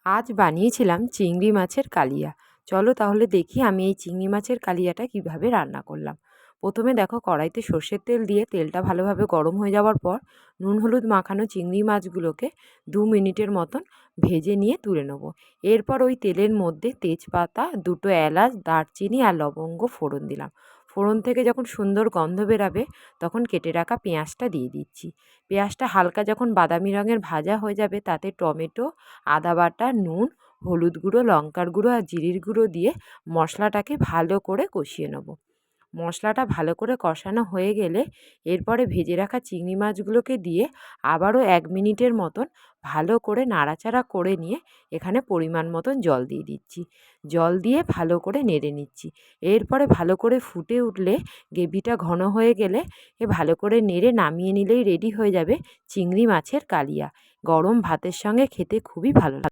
আজ বানিয়েছিলাম চিংড়ি মাছের কালিয়া। চলো তাহলে দেখি আমি এই চিংড়ি মাছের কালিয়াটা কিভাবে রান্না করলাম। প্রথমে দেখো, কড়াইতে সর্ষের তেল দিয়ে তেলটা ভালোভাবে গরম হয়ে যাওয়ার পর নুন হলুদ মাখানো চিংড়ি মাছগুলোকে 2 মিনিটের মতন ভেজে নিয়ে তুলে নেবো। এরপর ওই তেলের মধ্যে তেজপাতা, 2টো এলাচ, দারচিনি আর লবঙ্গ ফোড়ন দিলাম। ফোড়ন থেকে যখন সুন্দর গন্ধ বেরাবে তখন কেটে রাখা পেঁয়াজটা দিয়ে দিচ্ছি। পেঁয়াজটা হালকা যখন বাদামি রঙের ভাজা হয়ে যাবে তাতে টমেটো, আদা বাটা, নুন, হলুদ গুঁড়ো, লঙ্কার গুঁড়ো আর জিরের গুঁড়ো দিয়ে মশলাটাকে ভালো করে কষিয়ে নেব। মশলাটা ভালো করে কষানো হয়ে গেলে এরপরে ভেজে রাখা চিংড়ি মাছগুলোকে দিয়ে আবারও 1 মিনিটের মতন ভালো করে নাড়াচাড়া করে নিয়ে এখানে পরিমাণ মতন জল দিয়ে দিচ্ছি। জল দিয়ে ভালো করে নেড়ে নিচ্ছি। এরপরে ভালো করে ফুটে উঠলে, গ্রেভিটা ঘন হয়ে গেলে ভালো করে নেড়ে নামিয়ে নিলেই রেডি হয়ে যাবে চিংড়ি মাছের কালিয়া। গরম ভাতের সঙ্গে খেতে খুবই ভালো লাগে।